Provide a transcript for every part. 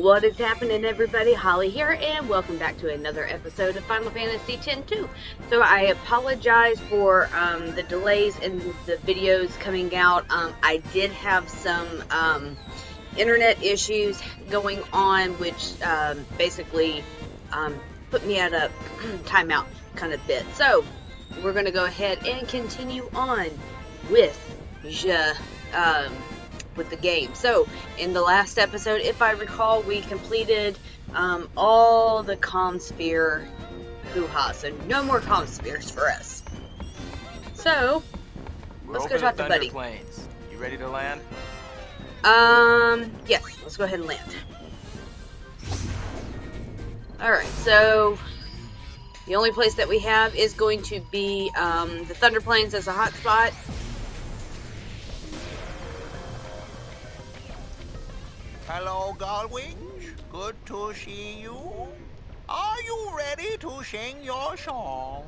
What is happening, everybody? Holly here, and welcome back to another episode of Final Fantasy X-2. So I apologize for the delays in the videos coming out. I did have some internet issues going on, which basically put me at a timeout kind of bit. So we're going to go ahead and continue on with the game. So in the last episode, if I recall, we completed all the comm sphere hoo-ha, so no more comm spheres for us. So let's go talk to Buddy. Plains. You ready to land? Yes, let's go ahead and land. Alright, so the only place that we have is going to be the Thunder Plains as a hotspot. Hello, Gullwings. Good to see you. Are you ready to sing your song?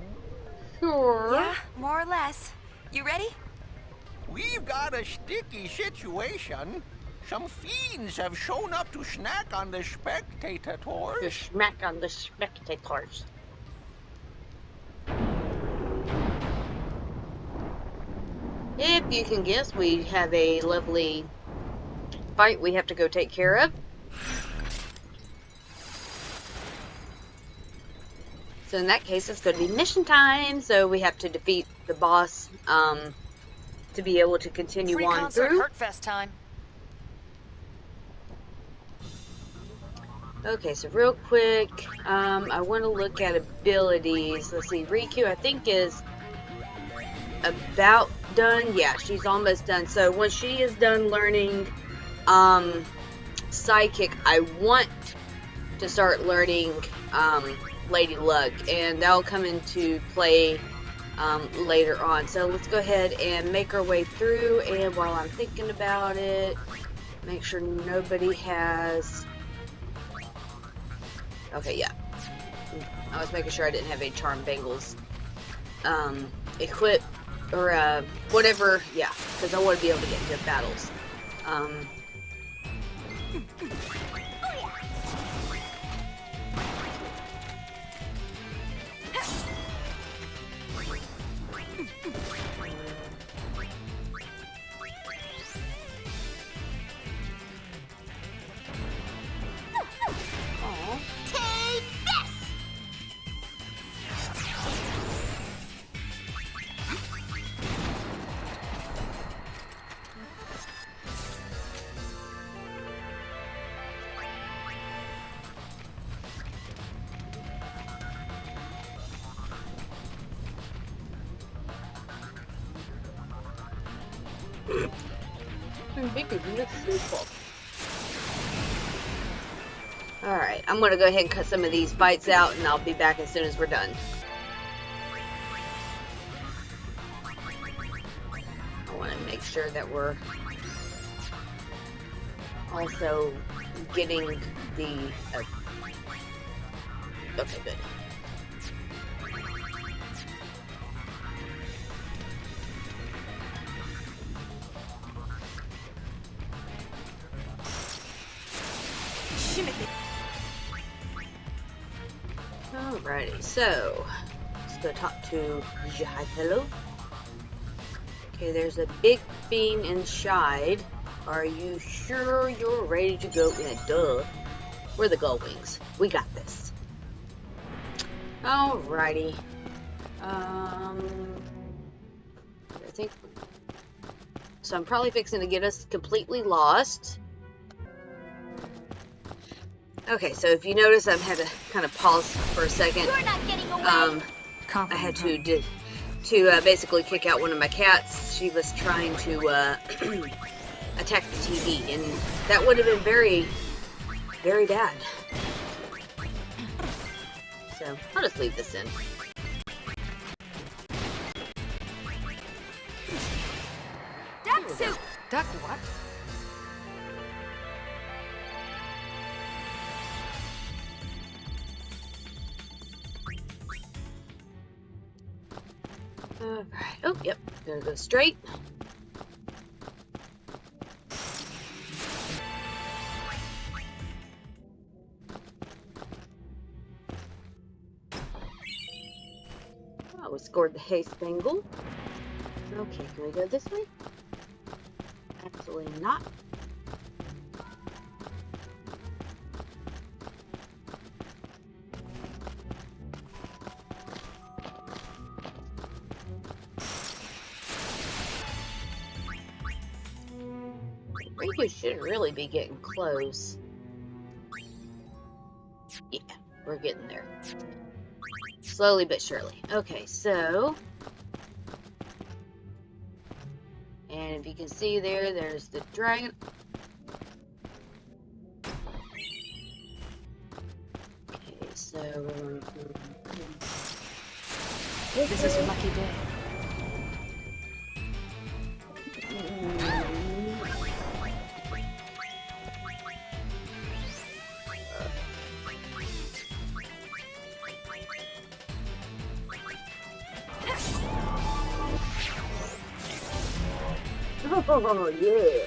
Sure. Yeah, more or less. You ready? We've got a sticky situation. Some fiends have shown up to snack on the spectators. To smack on the spectators. If you can guess, we have a lovely fight we have to go take care of. So in that case, it's going to be mission time. So we have to defeat the boss to be able to continue on through. Hurtfest time. Okay, so real quick, I want to look at abilities. Let's see, Riku I think is about done. Yeah, she's almost done. So once she is done learning Psychic, I want to start learning Lady Luck, and that'll come into play later on. So let's go ahead and make our way through, and while I'm thinking about it, make sure nobody has... Okay, yeah. I was making sure I didn't have any charm bangles equipped, or whatever, yeah, because I want to be able to get into battles. Alright, I'm gonna go ahead and cut some of these fights out, and I'll be back as soon as we're done. I want to make sure that we're also getting the... okay, good. Alrighty, so let's go talk to Jihadillo. Okay, there's a big fiend inside. Are you sure you're ready to go in? Duh. We're the Gullwings. We got this. Alrighty. I think so. I'm probably fixing to get us completely lost. Okay, so if you notice, I've had to kind of pause for a second. You're not getting away. I had to basically kick out one of my cats. She was trying to attack the TV, and that would have been very, very bad. So I'll just leave this in. Duck soup. Duck what? Alright. Oh, yep. Gonna go straight. we scored the hay spangle. Okay, can we go this way? Absolutely not. I think we should really be getting close. Yeah, we're getting there. Slowly but surely. Okay, so... And if you can see there, there's the dragon. Okay, so... This is your lucky day. Oh, yeah.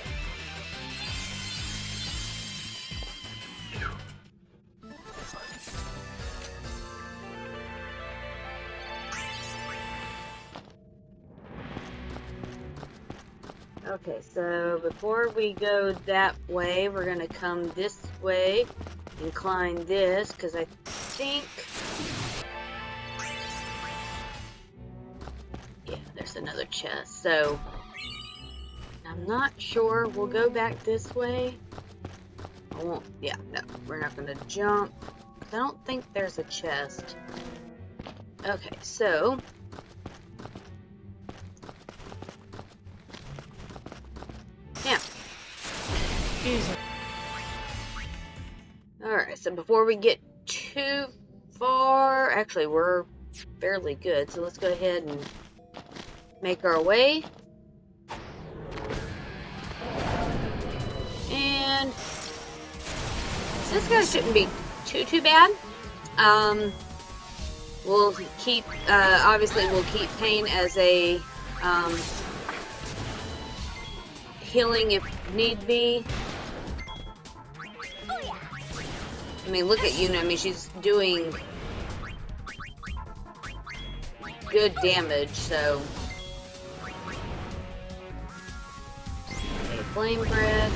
Okay, so before we go that way, we're going to come this way and climb this, because I think... Yeah, there's another chest, so... I'm not sure. We'll go back this way. I won't... Yeah, no, we're not going to jump. I don't think there's a chest. Okay, so... Yeah. Alright, so before we get too far... Actually, we're fairly good, so let's go ahead and make our way. And this guy shouldn't be too bad. We'll keep, obviously we'll keep pain as a, healing if need be. I mean, look at Yuna. I mean, she's doing good damage, so. Okay, flame breath.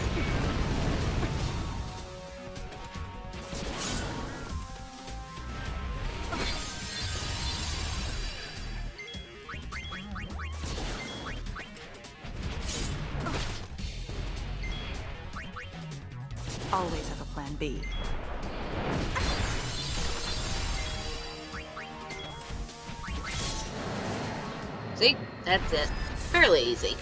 Always have a plan B. See? That's it. Fairly easy.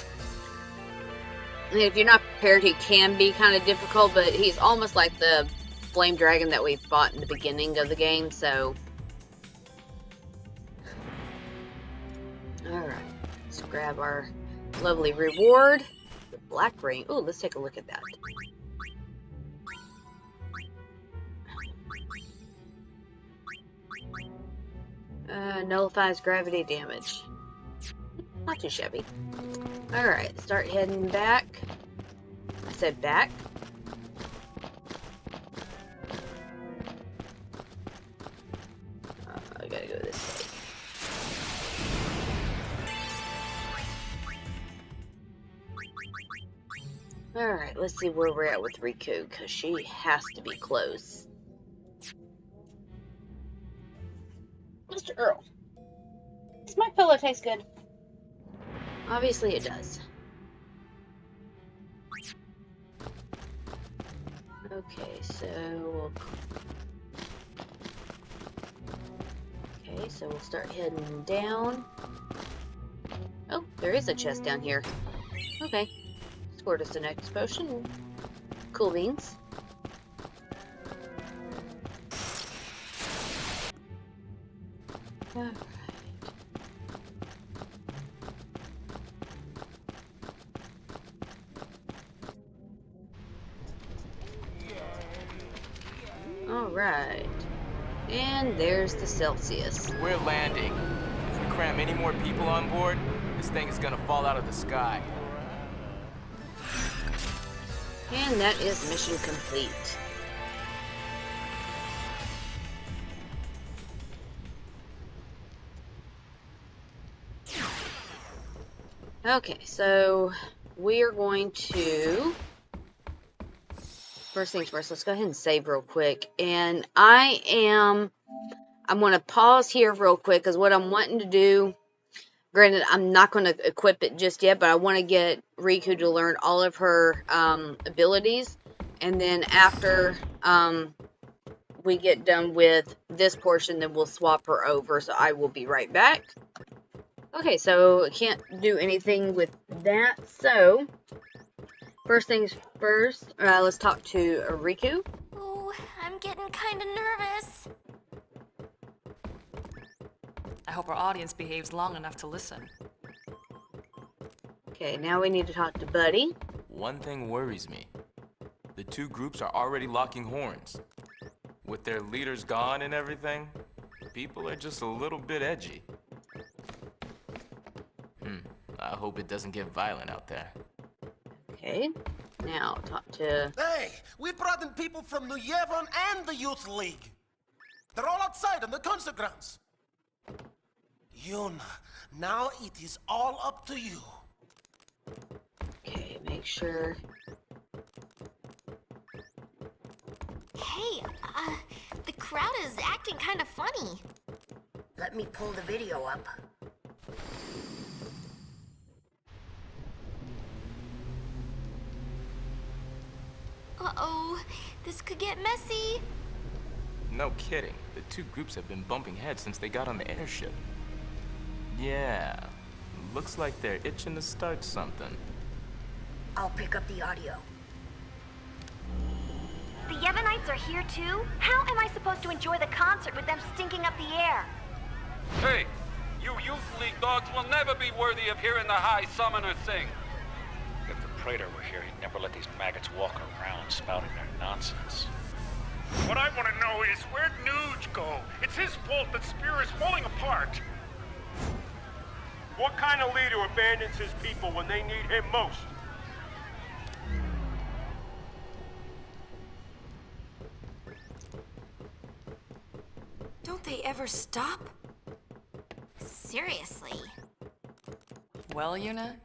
I mean, if you're not prepared, he can be kind of difficult, but he's almost like the flame dragon that we fought in the beginning of the game, so... Alright. Let's grab our lovely reward. The black ring. Ooh, let's take a look at that. Nullifies gravity damage. Not too shabby. Alright, start heading back. I said back. I gotta go this way. Alright, let's see where we're at with Riku, because she has to be close. Mr. Earl, does my pillow taste good? Obviously it does. Okay, so we'll start heading down. Oh, there is a chest down here. Okay. Scored us the next potion. Cool beans. Alright. Alright. And there's the Celsius. We're landing. If we cram any more people on board, this thing is gonna fall out of the sky. And that is mission complete. Okay, so we are going to... First things first, let's go ahead and save real quick. And I'm going to pause here real quick because what I'm wanting to do, granted, I'm not going to equip it just yet, but I want to get Riku to learn all of her abilities. And then after we get done with this portion, then we'll swap her over. So I will be right back. Okay, so I can't do anything with that. So first things first, let's talk to Riku. Oh, I'm getting kind of nervous. I hope our audience behaves long enough to listen. Okay, now we need to talk to Buddy. One thing worries me. The two groups are already locking horns. With their leaders gone and everything, people are just a little bit edgy. I hope it doesn't get violent out there. Okay, now talk to... Hey, we brought in people from New Yevon and the Youth League. They're all outside on the concert grounds. Yuna, now it is all up to you. Okay, make sure... Hey, the crowd is acting kind of funny. Let me pull the video up. Uh-oh, this could get messy. No kidding. The two groups have been bumping heads since they got on the airship. Yeah, looks like they're itching to start something. I'll pick up the audio. The Yevonites are here too? How am I supposed to enjoy the concert with them stinking up the air? Hey, you Youth League dogs will never be worthy of hearing the High Summoner sing. If the Praetor were here, he'd never let these maggots walk around spouting their nonsense. What I want to know is, where'd Nuge go? It's his fault that Spear is falling apart. What kind of leader abandons his people when they need him most? Don't they ever stop? Seriously. Well, Yuna,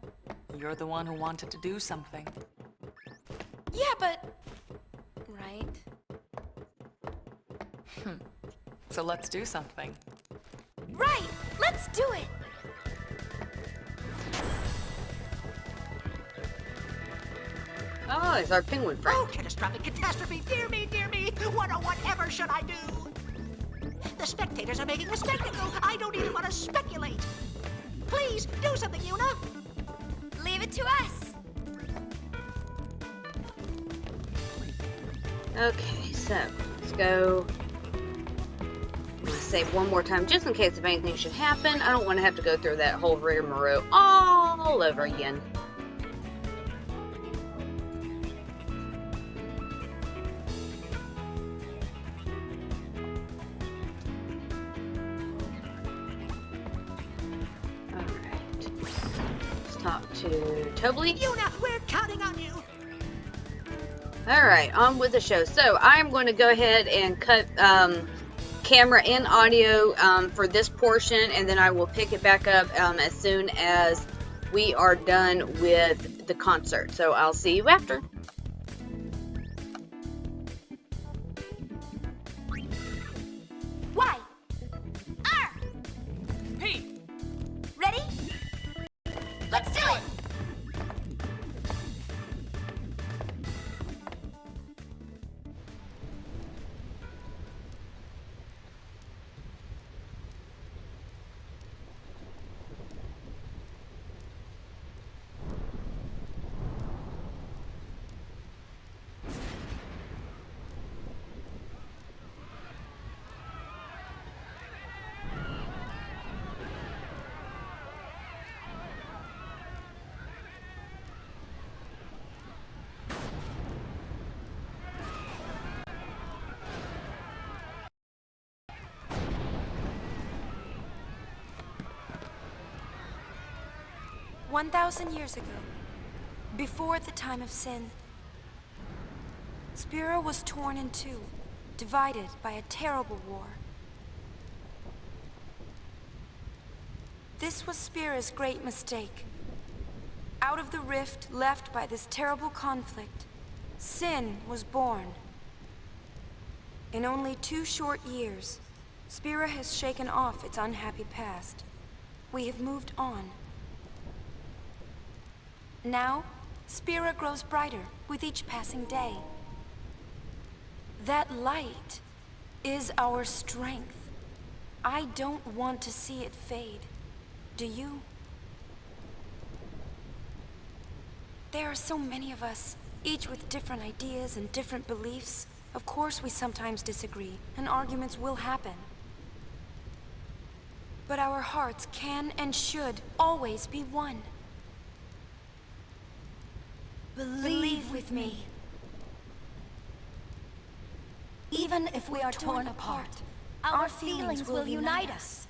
you're the one who wanted to do something. Yeah, but... Right? So let's do something. Right! Let's do it! Oh, it's our penguin friend. Oh, catastrophic catastrophe! Dear me, dear me! What or whatever should I do? The spectators are making a spectacle. I don't even want to speculate. Please, do something, Yuna. Leave it to us. Okay, so let's go. I'm gonna save one more time just in case if anything should happen. I don't want to have to go through that whole rigmarole all over again. Talk to Tobly. Yuna, we're counting on you. Alright, on with the show. So I'm going to go ahead and cut camera and audio for this portion, and then I will pick it back up as soon as we are done with the concert. So I'll see you after. Why? Hey! Ready? Let's do it! "1,000 years ago, before the time of sin, Spira was torn in two, divided by a terrible war. This was Spira's great mistake. Out of the rift left by this terrible conflict, sin was born. In only 2 short years, Spira has shaken off its unhappy past. We have moved on. Now, Spira grows brighter with each passing day. That light is our strength. I don't want to see it fade. Do you? There are so many of us, each with different ideas and different beliefs. Of course we sometimes disagree, and arguments will happen. But our hearts can and should always be one. Believe with me. Even if we are torn apart, our feelings will unite us.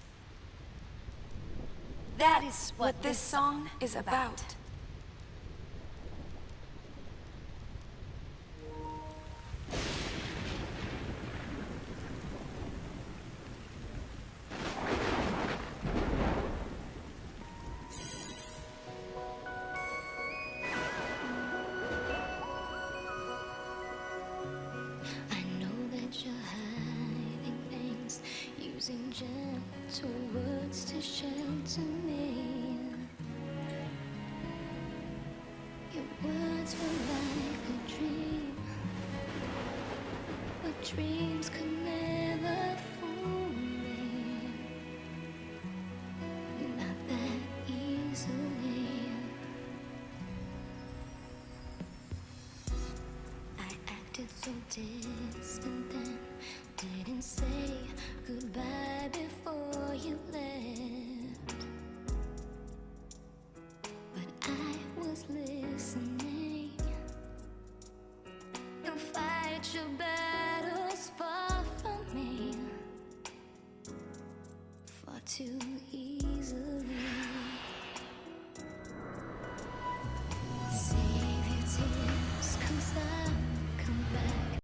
That is what this song is about. Using gentle words to shelter me. Your words were like a dream, but dreams could never fool me. Not that easily. I acted so distant then, didn't say goodbye before you left. But I was listening. You'll fight your battles far from me, far too easily. Save your tears, 'cause I'll come back.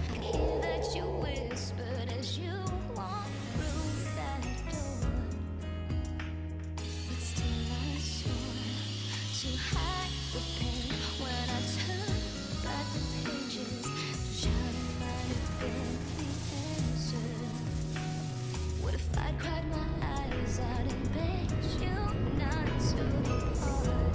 I hear that you whispered as you walk through that door, but still I swore to hide the pain when I turned back the pages, trying to find if there'd be answer. What if I cried my eyes out and begged you not to depart?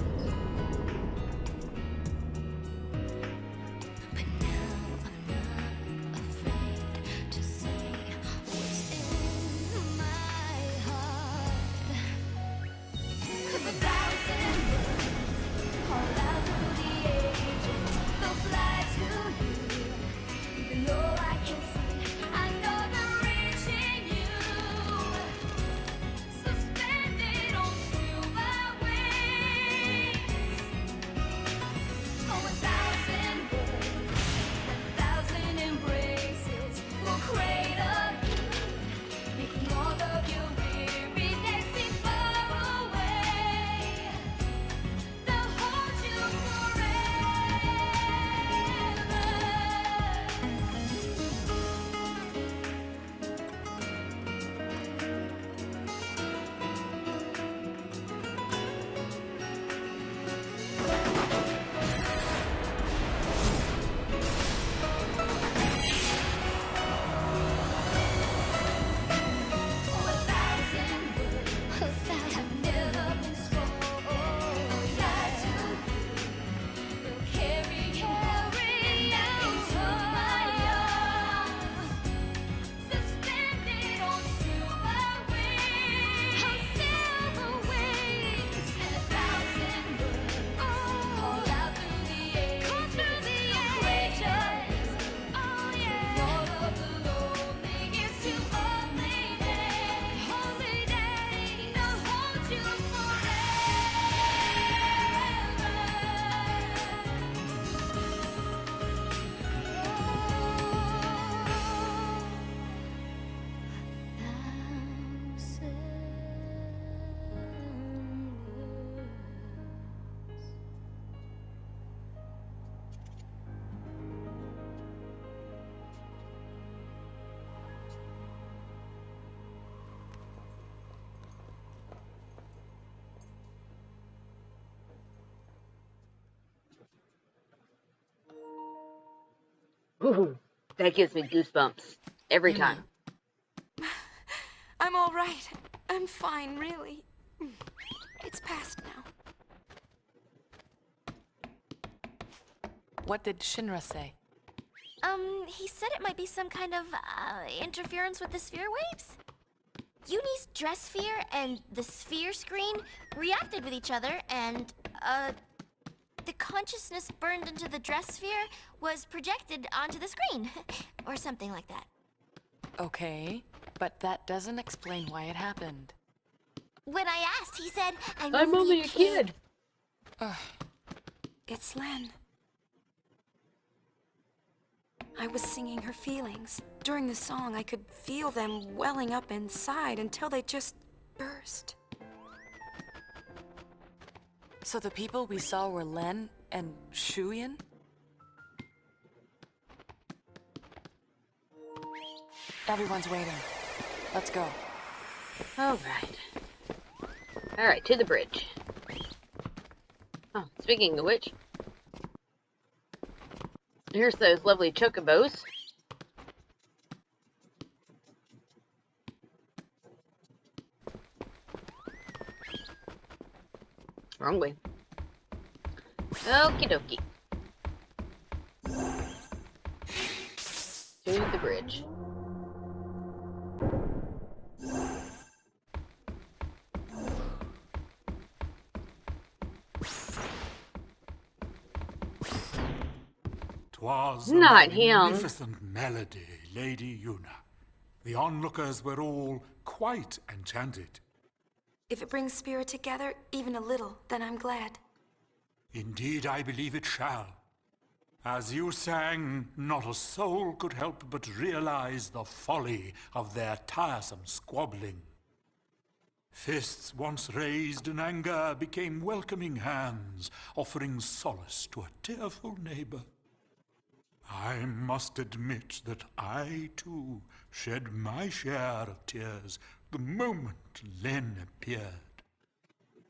But now I'm not afraid to say what's in my heart. 'Cause 1,000 words call out through the ages, they'll fly to you, even though I can't see. I know they're reaching you, suspended on Ooh, that gives me goosebumps every time. I'm all right. I'm fine, really. It's past now. What did Shinra say? He said it might be some kind of, interference with the sphere waves? Yunie's dress sphere and the sphere screen reacted with each other, and, the consciousness burned into the dress sphere was projected onto the screen. Or something like that. Okay, but that doesn't explain why it happened. When I asked, he said, I'm only a kid. It's Len. I was singing her feelings. During the song, I could feel them welling up inside until they just burst. So the people we saw were Len and Shuyin? Everyone's waiting. Let's go. Alright. Alright, to the bridge. Oh, speaking of which, here's those lovely chocobos. Wrong way. Okie dokie. To the bridge. "'Twas Not a him. magnificent melody, Lady Yuna. The onlookers were all quite enchanted. If it brings Spirit together, even a little, then I'm glad. Indeed, I believe it shall. As you sang, not a soul could help but realize the folly of their tiresome squabbling. Fists once raised in anger became welcoming hands, offering solace to a tearful neighbor. I must admit that I, too, shed my share of tears the moment Len appeared.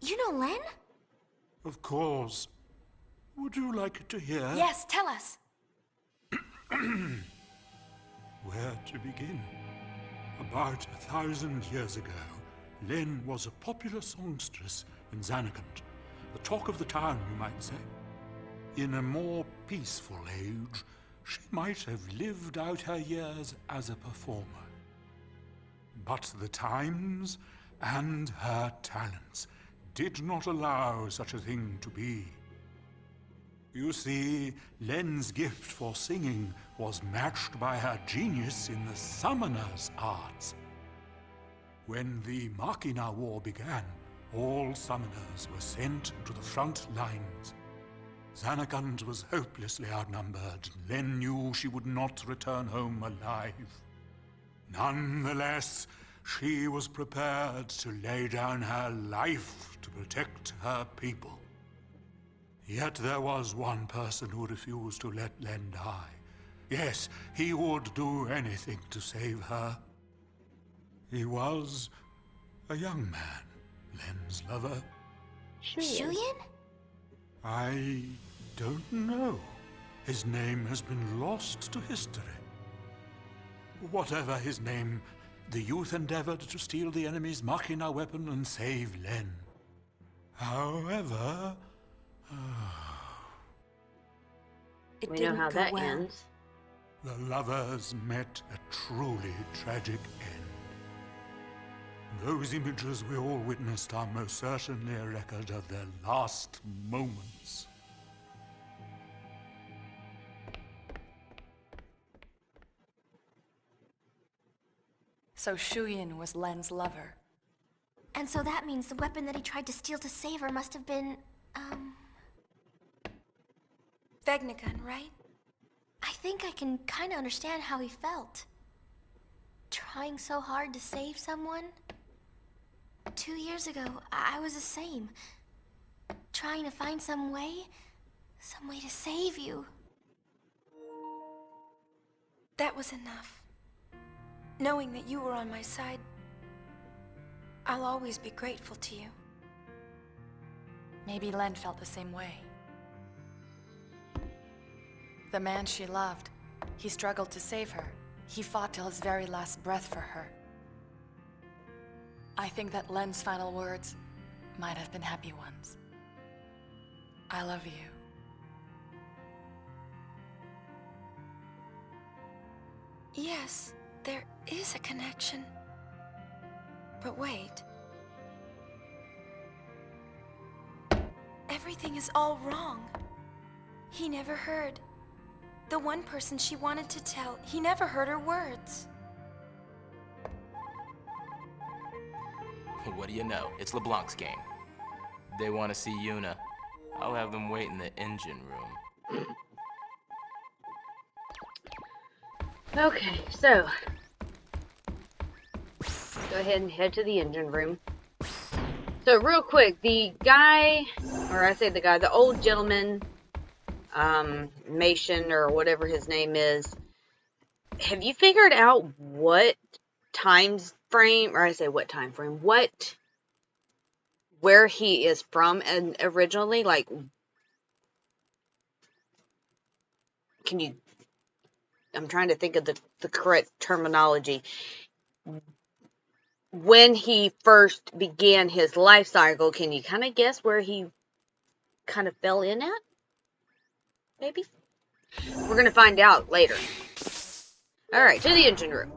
You know Len? Of course. Would you like to hear? Yes, tell us. Where to begin? About 1,000 years ago, Len was a popular songstress in Zanarkand, the talk of the town, you might say. In a more peaceful age, she might have lived out her years as a performer. But the times and her talents did not allow such a thing to be. You see, Len's gift for singing was matched by her genius in the summoner's arts. When the Machina War began, all summoners were sent to the front lines. Zanarkand was hopelessly outnumbered. Len knew she would not return home alive. Nonetheless, she was prepared to lay down her life to protect her people. Yet there was one person who refused to let Len die. Yes, he would do anything to save her. He was a young man, Len's lover. Shuyin? I don't know. His name has been lost to history. Whatever his name, the youth endeavored to steal the enemy's Machina weapon and save Len. However, It We didn't know how go that well. ends. the lovers met a truly tragic end. Those images we all witnessed are most certainly a record of their last moments. So Shuyin was Len's lover. And so that means the weapon that he tried to steal to save her must have been, Vegnagun, right? I think I can kinda understand how he felt. Trying so hard to save someone. 2 years ago, I was the same. Trying to find some way to save you. That was enough. Knowing that you were on my side, I'll always be grateful to you. Maybe Len felt the same way. The man she loved He struggled to save her. He fought till his very last breath for her. I think that Len's final words might have been happy ones. I love you. Yes, there is a connection. But wait. Everything is all wrong. He never heard. The one person she wanted to tell, he never heard her words. What do you know? It's LeBlanc's game. They want to see Yuna. I'll have them wait in the engine room. Okay, so go ahead and head to the engine room. So real quick, the guy, or I say the guy, the old gentleman, Mason or whatever his name is, have you figured out what time frame, or I say what time frame, where he is from and originally, like, can you, I'm trying to think of the correct terminology. When he first began his life cycle, can you kind of guess where he kind of fell in at? Maybe? We're going to find out later. Alright, to the engine room.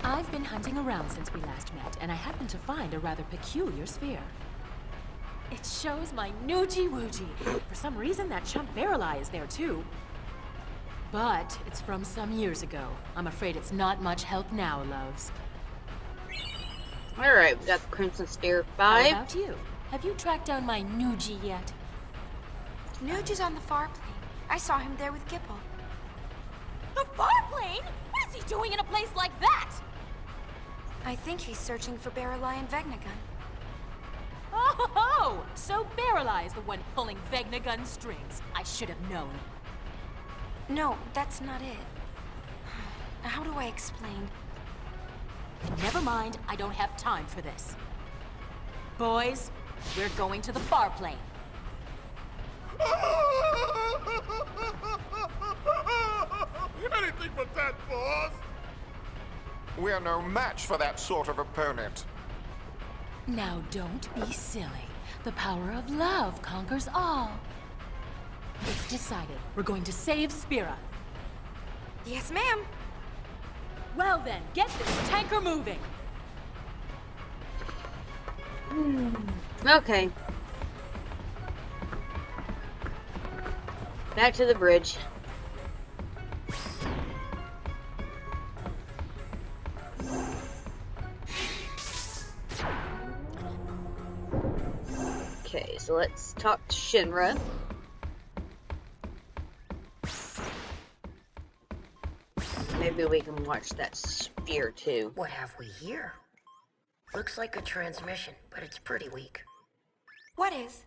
I've been hunting around since we last met, and I happened to find a rather peculiar sphere. It shows my Noogie-Woogie. For some reason, that chump Barrel Eye is there, too. But it's from some years ago. I'm afraid it's not much help now, loves. Alright, we got the Crimson Sphere 5. How about you? Have you tracked down my Noogie yet? Nuge is on the far plane. I saw him there with Gipple. The far plane? What is he doing in a place like that? I think he's searching for Barrel Eye and Vegnagun. Oh, so Barrel Eye is the one pulling Vegnagun strings. I should have known. No, that's not it. How do I explain? Never mind, I don't have time for this. Boys, we're going to the far plane. Anything but that, boss! We're no match for that sort of opponent. Now don't be silly. The power of love conquers all. It's decided. We're going to save Spira. Yes, ma'am. Well then, get this tanker moving. Okay. Back to the bridge. Okay, so let's talk to Shinra. Maybe we can watch that sphere too. What have we here? Looks like a transmission, but it's pretty weak. What is?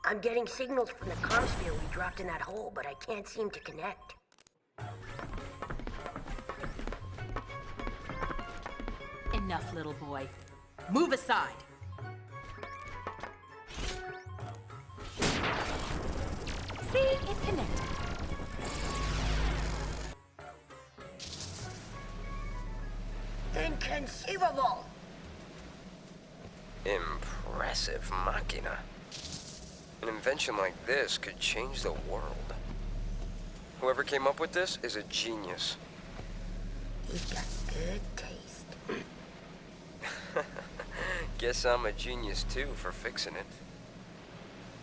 I'm getting signals from the comsphere we dropped in that hole, but I can't seem to connect. Enough, little boy. Move aside. See, it connected. Inconceivable! Impressive machina. An invention like this could change the world. Whoever came up with this is a genius. He's got good taste. Guess I'm a genius too for fixing it.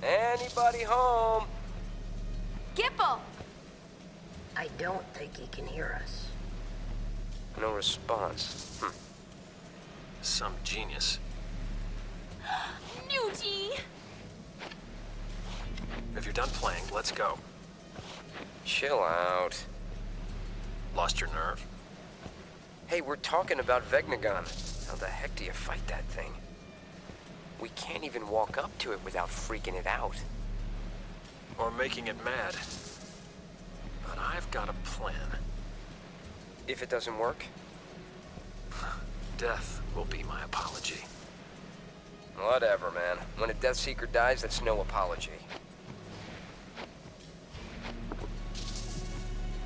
Anybody home? Gipple! I don't think he can hear us. No response. Some genius. Noogie! If you're done playing, let's go. Chill out. Lost your nerve? Hey, we're talking about Vegnagun. How the heck do you fight that thing? We can't even walk up to it without freaking it out. Or making it mad. But I've got a plan. If it doesn't work? Death will be my apology. Whatever, man. When a Death Seeker dies, that's no apology.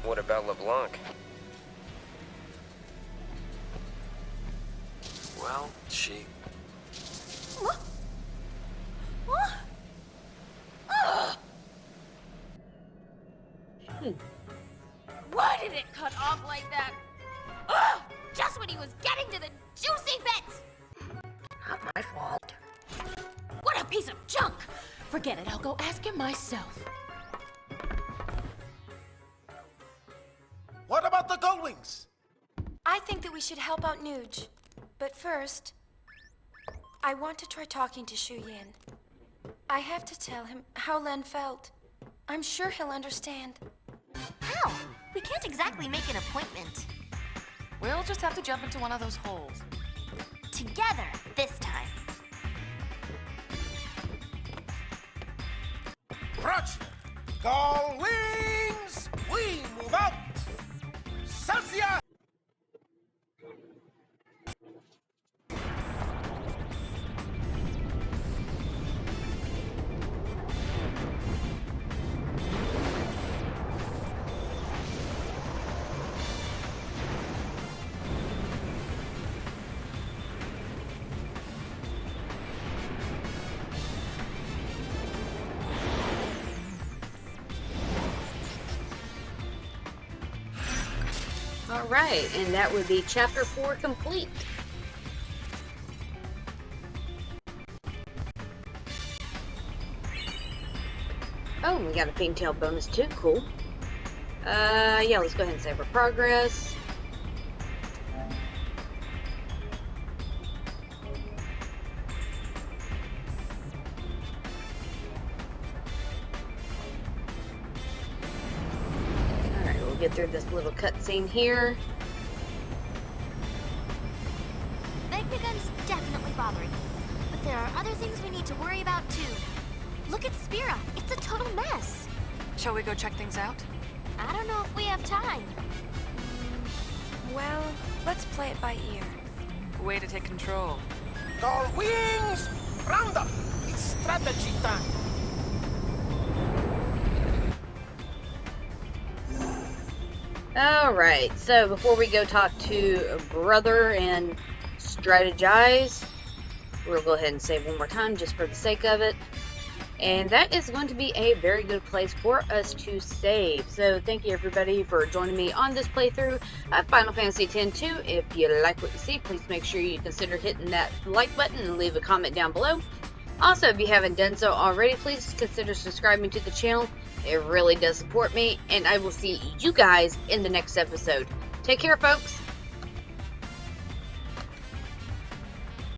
What about LeBlanc? Well, she... Why did it cut off like that? Ugh! Just when he was getting to the juicy bits! Not my fault. What a piece of junk! Forget it, I'll go ask him myself. What about the Gullwings? I think that we should help out Nuge. But first, I want to try talking to Shu Yin. I have to tell him how Len felt. I'm sure he'll understand. How? We can't exactly make an appointment. We'll just have to jump into one of those holes. Together, this time. Roger! Gullwings! We move out! Celsius! Alright, and that would be Chapter 4 complete. Oh, we got a Fiendtail bonus too, cool. Yeah, let's go ahead and save our progress. Get through this little cutscene here. Magnagun's definitely bothering me, but there are other things we need to worry about too. Look at Spira. It's a total mess. Shall we go check things out? I don't know if we have time. Well, let's play it by ear. Way to take control. Gullwings! Round up! It's strategy time! Alright, so before we go talk to Brother and strategize, we'll go ahead and save one more time just for the sake of it. And that is going to be a very good place for us to save. So thank you everybody for joining me on this playthrough of Final Fantasy X-2. If you like what you see, please make sure you consider hitting that like button and leave a comment down below. Also, if you haven't done so already, please consider subscribing to the channel. It really does support me, and I will see you guys in the next episode. Take care, folks.